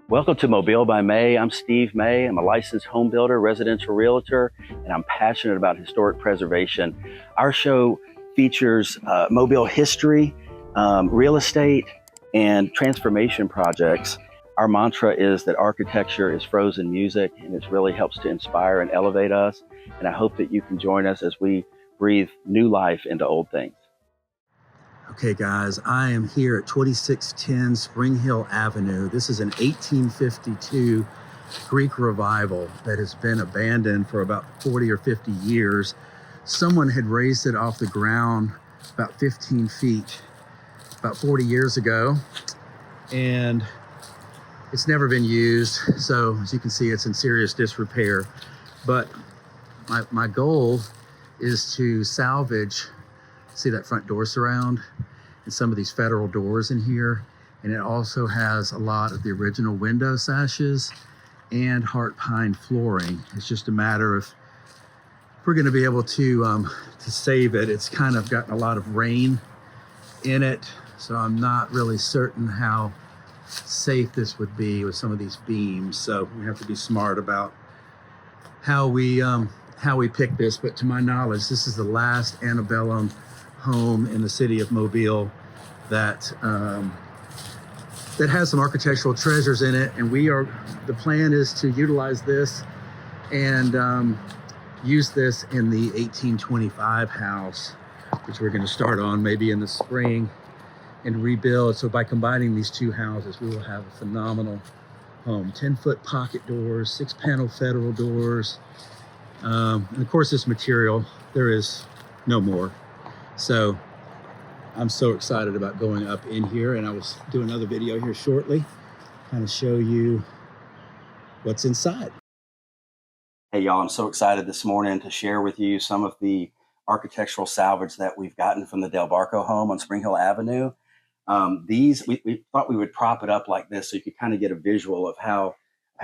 Welcome to Mobile by May. I'm Steve May. I'm a licensed home builder, residential realtor, and I'm passionate about historic preservation. Our show features Mobile history, real estate, and transformation projects. Our mantra is that architecture is frozen music, and it really helps to inspire and elevate us. And I hope that you can join us as we breathe new life into old things. Okay, guys, I am here at 2610 Spring Hill Avenue. This is an 1852 Greek revival that has been abandoned for about 40 or 50 years. Someone had raised it off the ground about 15 feet about 40 years ago, and it's never been used. So as you can see, it's in serious disrepair. But my goal is to salvage, see that front door surround and some of these federal doors in here. And it also has a lot of the original window sashes and heart pine flooring. It's just a matter of if we're gonna be able to save it. It's kind of gotten a lot of rain in it, so I'm not really certain how safe this would be with some of these beams. So we have to be smart about how we pick this. But to my knowledge, this is the last antebellum home in the city of Mobile that has some architectural treasures in it. And the plan is to utilize this and use this in the 1825 house, which we're going to start on maybe in the spring and rebuild. So by combining these two houses, we will have a phenomenal home. 10-foot pocket doors, 6-panel federal doors. And of course, this material, there is no more. So I'm so excited about going up in here, and I will do another video here shortly, kind of show you what's inside. Hey y'all, I'm so excited this morning to share with you some of the architectural salvage that we've gotten from the Del Barco home on Spring Hill Avenue. We thought we would prop it up like this so you could kind of get a visual of how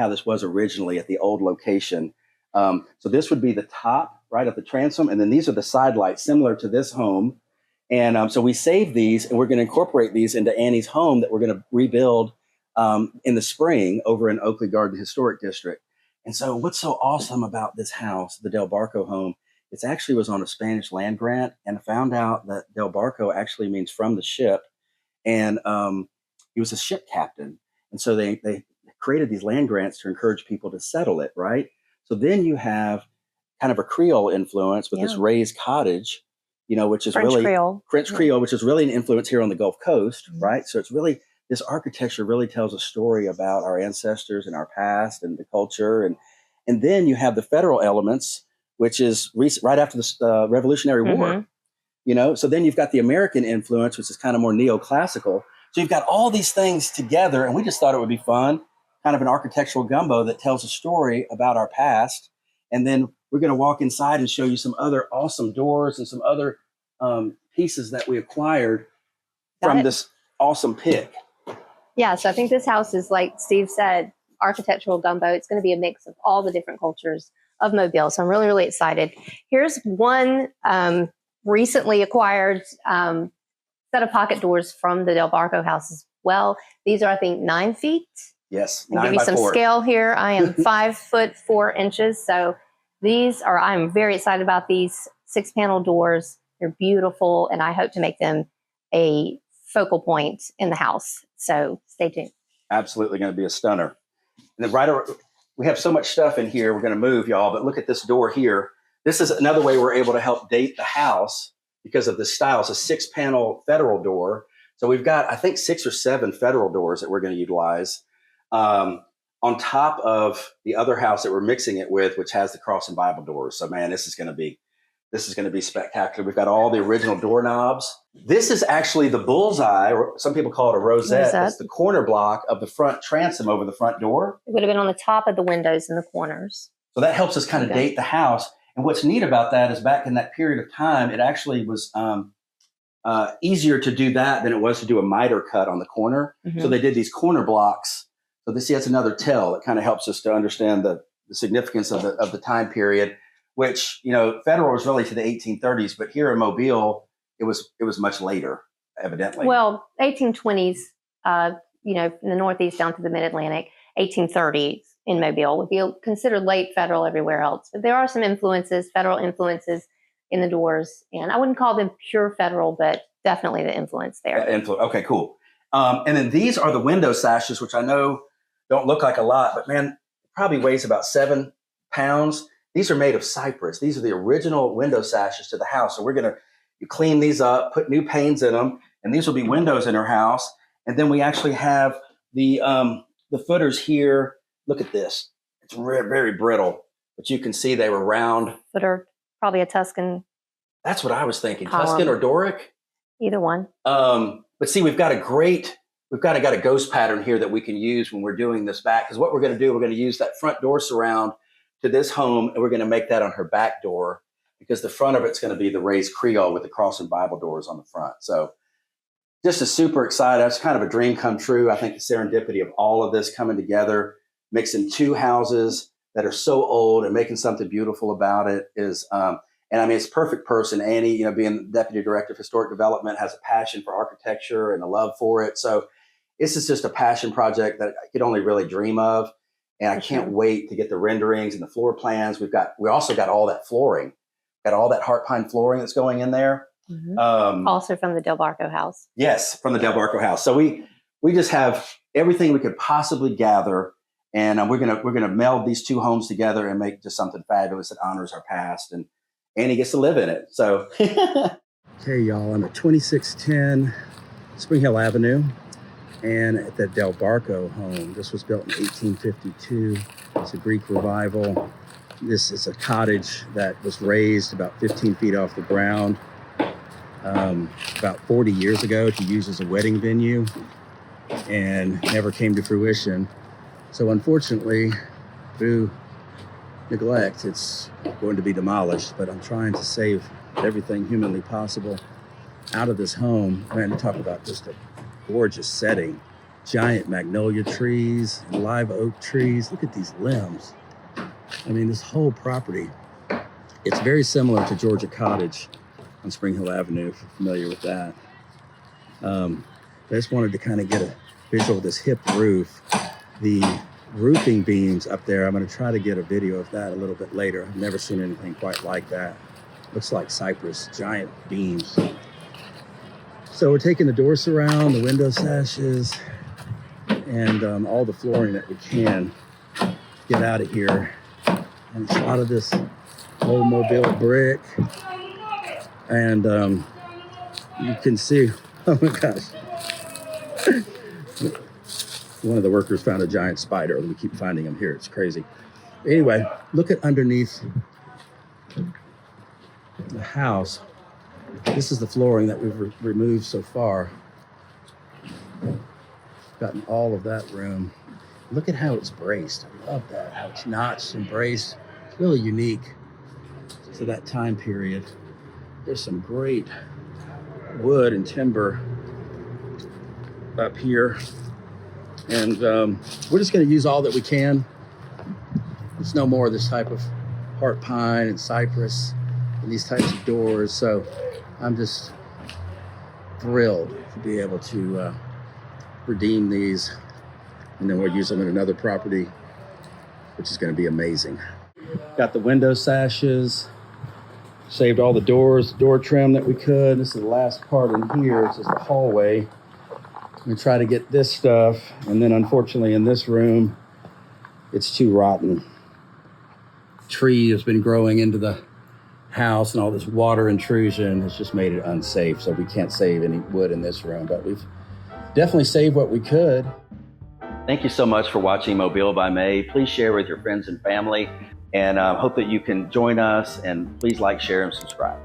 this was originally at the old location. So this would be the top right at the transom, and then these are the side lights similar to this home. And so we saved these, and we're going to incorporate these into Annie's home that we're going to rebuild in the spring over in Oakley Garden Historic District. And so what's so awesome about this house, the Del Barco home, it actually was on a Spanish land grant, and I found out that Del Barco actually means from the ship. And he was a ship captain. And so they created these land grants to encourage people to settle it, right? So then you have kind of a Creole influence with this raised cottage, which is French Creole, which is really an influence here on the Gulf Coast, right? So it's really, this architecture really tells a story about our ancestors and our past and the culture. And then you have the federal elements, which is right after the Revolutionary War, so then you've got the American influence, which is kind of more neoclassical. So you've got all these things together, and we just thought it would be fun, kind of an architectural gumbo that tells a story about our past. And then we're going to walk inside and show you some other awesome doors and some other pieces that we acquired from this awesome pick. Yeah, so I think this house is, like Steve said, architectural gumbo. It's going to be a mix of all the different cultures of Mobile. So I'm really, really excited. Here's one recently acquired set of pocket doors from the Del Barco house as well. These are, I think, 9 feet. Yes, I'll give you some scale here. I am 5 foot 4 inches. So I'm very excited about these 6-panel doors. They're beautiful, and I hope to make them a focal point in the house. So stay tuned. Absolutely going to be a stunner. And then we have so much stuff in here. We're going to move, y'all, but look at this door here. This is another way we're able to help date the house because of the style. It's a 6-panel federal door. So we've got, I think, 6 or 7 federal doors that we're going to utilize on top of the other house that we're mixing it with, which has the cross and Bible doors. So man, this is going to be spectacular. We've got all the original doorknobs. This is actually the bullseye, or some people call it a rosette. That's the corner block of the front transom over the front door. It would have been on the top of the windows in the corners. So that helps us kind of date the house. And what's neat about that is back in that period of time, it actually was easier to do that than it was to do a miter cut on the corner. So they did these corner blocks. So that's another tell. It kind of helps us to understand the significance of the time period, which, federal was really to the 1830s, but here in Mobile, it was much later, evidently. Well, 1820s, in the Northeast down to the Mid-Atlantic. 1830s in Mobile. Would be considered late federal everywhere else. But there are some influences, federal influences in the doors. And I wouldn't call them pure federal, but definitely the influence there. Okay, cool. And then these are the window sashes, which I know don't look like a lot, but man, it probably weighs about 7 pounds. These are made of cypress. These are the original window sashes to the house. So we're going to clean these up, put new panes in them, and these will be windows in our house. And then we actually have the footers here. Look at this. It's very brittle, but you can see they were round. Footer, probably a Tuscan. That's what I was thinking. Column. Tuscan or Doric? Either one. But see, we've got a ghost pattern here that we can use when we're doing this back. Because what we're going to do, we're going to use that front door surround to this home, and we're going to make that on her back door, because the front of it's going to be the raised Creole with the cross and Bible doors on the front. So just is super excited. That's kind of a dream come true. I think the serendipity of all of this coming together, mixing two houses that are so old and making something beautiful about it is, and I mean, it's a perfect person. Annie, being Deputy Director of Historic Development, has a passion for architecture and a love for it. So this is just a passion project that I could only really dream of. And I can't wait to get the renderings and the floor plans. We also got all that flooring, got all that heart pine flooring that's going in there. Mm-hmm. Also from the Del Barco house. Yes, from the Del Barco house. So we just have everything we could possibly gather, and we're gonna meld these two homes together and make just something fabulous that honors our past, and Annie gets to live in it. So, okay, y'all, I'm at 2610 Spring Hill Avenue, and at the Del Barco home. This was built in 1852. It's a Greek revival. This is a cottage that was raised about 15 feet off the ground about 40 years ago to use as a wedding venue, and never came to fruition. So unfortunately, through neglect, it's going to be demolished, but I'm trying to save everything humanly possible out of this home. Man, to talk about just a gorgeous setting. Giant magnolia trees, live oak trees. Look at these limbs. I mean, this whole property, it's very similar to Georgia Cottage on Spring Hill Avenue, if you're familiar with that. I just wanted to kind of get a visual of this hip roof. The roofing beams up there, I'm going to try to get a video of that a little bit later. I've never seen anything quite like that. Looks like cypress, giant beams. So we're taking the door surround, the window sashes, and all the flooring that we can get out of here. And it's a lot of this old Mobile brick. And you can see, oh my gosh. One of the workers found a giant spider. We keep finding them here. It's crazy. Anyway, look at underneath the house. This is the flooring that we've removed so far. Gotten all of that room. Look at how it's braced. I love that, how it's notched and braced. It's really unique to that time period. There's some great wood and timber up here. And we're just going to use all that we can. There's no more of this type of heart pine and cypress and these types of doors. So I'm just thrilled to be able to redeem these. And then we'll use them in another property, which is going to be amazing. Got the window sashes. Saved all the doors, door trim that we could. This is the last part in here. It's just the hallway. We try to get this stuff, and then unfortunately in this room, it's too rotten. Tree has been growing into the house, and all this water intrusion has just made it unsafe. So we can't save any wood in this room, but we've definitely saved what we could. Thank you so much for watching Mobile by May. Please share with your friends and family, and hope that you can join us, and please like, share, and subscribe.